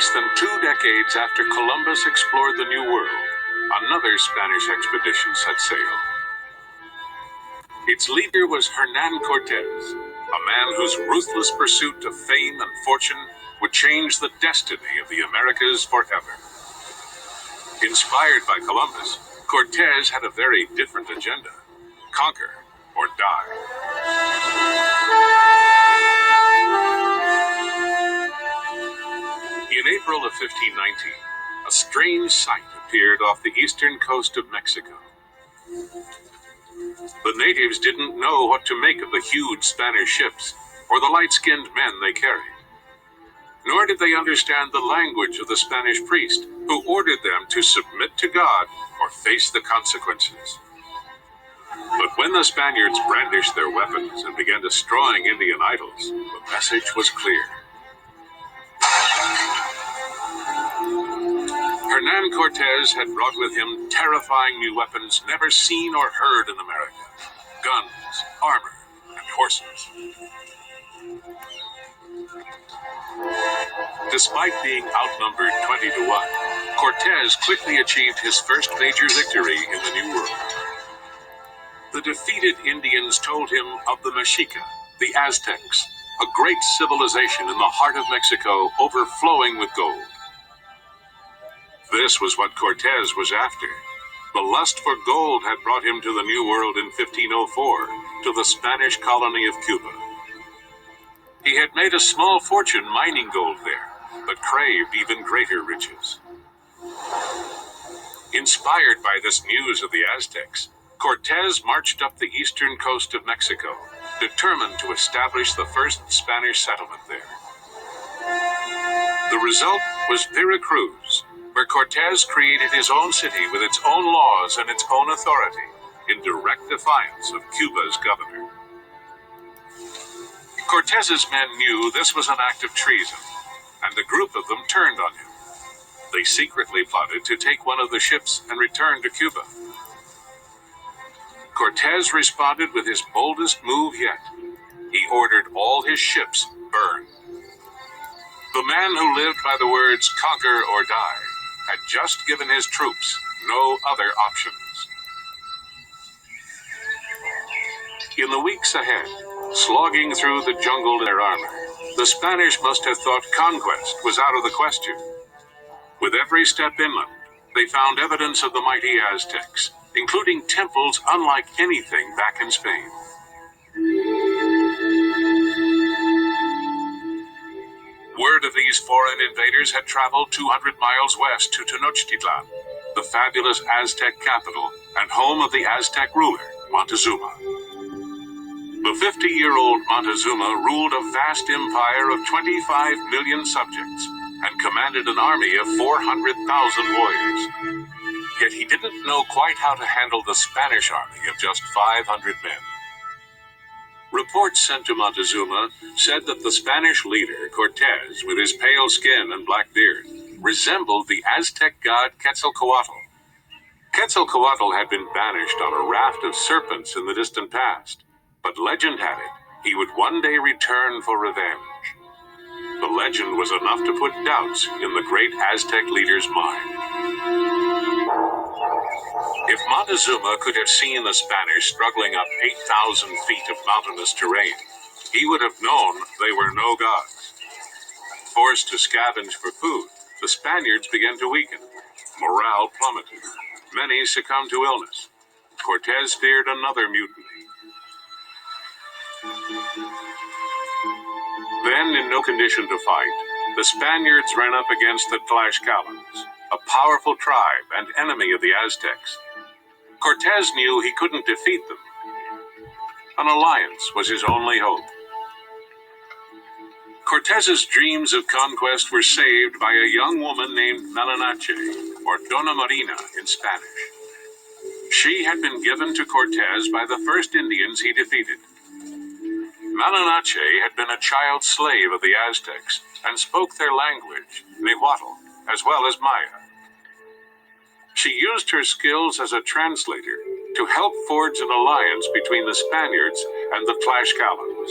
Less than 2 decades after Columbus explored the New World, another Spanish expedition set sail. Its leader was Hernán Cortes, a man whose ruthless pursuit of fame and fortune would change the destiny of the Americas forever. Inspired by Columbus, Cortes had a very different agenda: conquer or die. In April of 1519, a strange sight appeared off the eastern coast of Mexico. The natives didn't know what to make of the huge Spanish ships or the light-skinned men they carried. Nor did they understand the language of the Spanish priest, who ordered them to submit to God or face the consequences. But when the Spaniards brandished their weapons and began destroying Indian idols, the message was clear. Hernán Cortes had brought with him terrifying new weapons never seen or heard in America: guns, armor, and horses. Despite being outnumbered 20 to 1, Cortes quickly achieved his first major victory in the New World. The defeated Indians told him of the Mexica, the Aztecs, a great civilization in the heart of Mexico overflowing with gold. This was what Cortes was after. The lust for gold had brought him to the New World in 1504, to the Spanish colony of Cuba. He had made a small fortune mining gold there, but craved even greater riches. Inspired by this news of the Aztecs, Cortes marched up the eastern coast of Mexico, determined to establish the first Spanish settlement there. The result was Veracruz, where Cortes created his own city with its own laws and its own authority, in direct defiance of Cuba's governor. Cortes's men knew this was an act of treason, and a group of them turned on him. They secretly plotted to take one of the ships and return to Cuba. Cortes responded with his boldest move yet. He ordered all his ships burned. The man who lived by the words "conquer or die" had just given his troops no other options. In the weeks ahead, slogging through the jungle in their armor, the Spanish must have thought conquest was out of the question. With every step inland, they found evidence of the mighty Aztecs, including temples unlike anything back in Spain. Word of these foreign invaders had traveled 200 miles west to Tenochtitlan, the fabulous Aztec capital and home of the Aztec ruler, Montezuma. The 50-year-old Montezuma ruled a vast empire of 25 million subjects and commanded an army of 400,000 warriors. Yet he didn't know quite how to handle the Spanish army of just 500 men. Reports sent to Montezuma said that the Spanish leader, Cortes, with his pale skin and black beard, resembled the Aztec god Quetzalcoatl. Quetzalcoatl had been banished on a raft of serpents in the distant past, but legend had it he would one day return for revenge. The legend was enough to put doubts in the great Aztec leader's mind. If Montezuma could have seen the Spanish struggling up 8,000 feet of mountainous terrain, he would have known they were no gods. Forced to scavenge for food, the Spaniards began to weaken. Morale plummeted. Many succumbed to illness. Cortes feared another mutiny. Then, in no condition to fight, the Spaniards ran up against the Tlaxcalans, a powerful tribe and enemy of the Aztecs. Cortes knew he couldn't defeat them. An alliance was his only hope. Cortes's dreams of conquest were saved by a young woman named Malanache, or Dona Marina in Spanish. She had been given to Cortes by the first Indians he defeated. Malanache had been a child slave of the Aztecs and spoke their language, Nahuatl, as well as Maya. She used her skills as a translator to help forge an alliance between the Spaniards and the Tlaxcalans.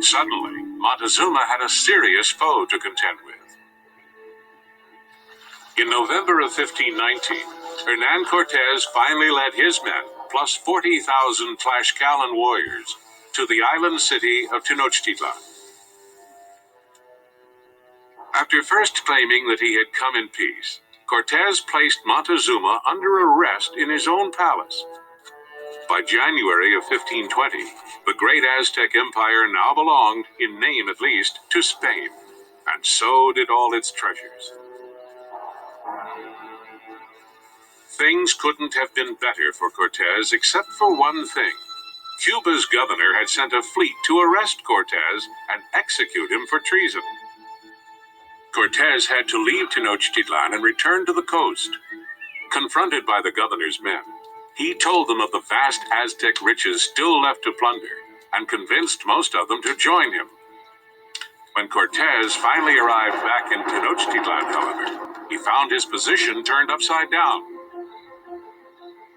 Suddenly, Montezuma had a serious foe to contend with. In November of 1519, Hernán Cortes finally led his men, plus 40,000 Tlaxcalan warriors, to the island city of Tenochtitlan. After first claiming that he had come in peace, Cortes placed Montezuma under arrest in his own palace. By January of 1520, the great Aztec Empire now belonged, in name at least, to Spain, and so did all its treasures. Things couldn't have been better for Cortes except for one thing. Cuba's governor had sent a fleet to arrest Cortes and execute him for treason. Cortes had to leave Tenochtitlan and return to the coast. Confronted by the governor's men, he told them of the vast Aztec riches still left to plunder and convinced most of them to join him. When Cortes finally arrived back in Tenochtitlan, however, he found his position turned upside down.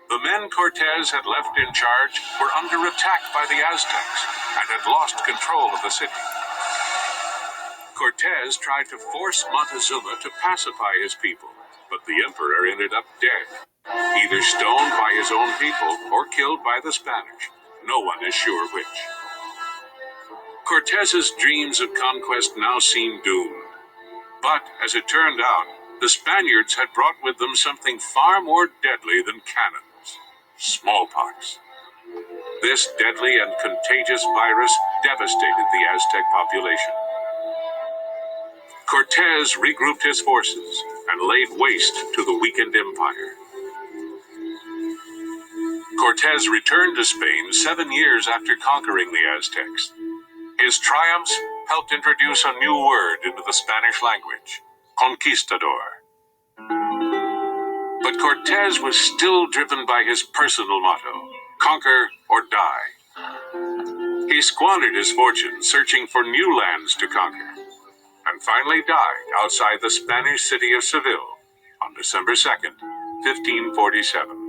The men Cortes had left in charge were under attack by the Aztecs and had lost control of the city. Cortes tried to force Montezuma to pacify his people, but the emperor ended up dead, either stoned by his own people or killed by the Spanish. No one is sure which. Cortes's dreams of conquest now seemed doomed. But, as it turned out, the Spaniards had brought with them something far more deadly than cannons: smallpox. This deadly and contagious virus devastated the Aztec population. Cortes regrouped his forces and laid waste to the weakened empire. Cortes returned to Spain 7 years after conquering the Aztecs. His triumphs helped introduce a new word into the Spanish language: conquistador. But Cortes was still driven by his personal motto: conquer or die. He squandered his fortune searching for new lands to conquer, and finally died outside the Spanish city of Seville on December 2nd, 1547.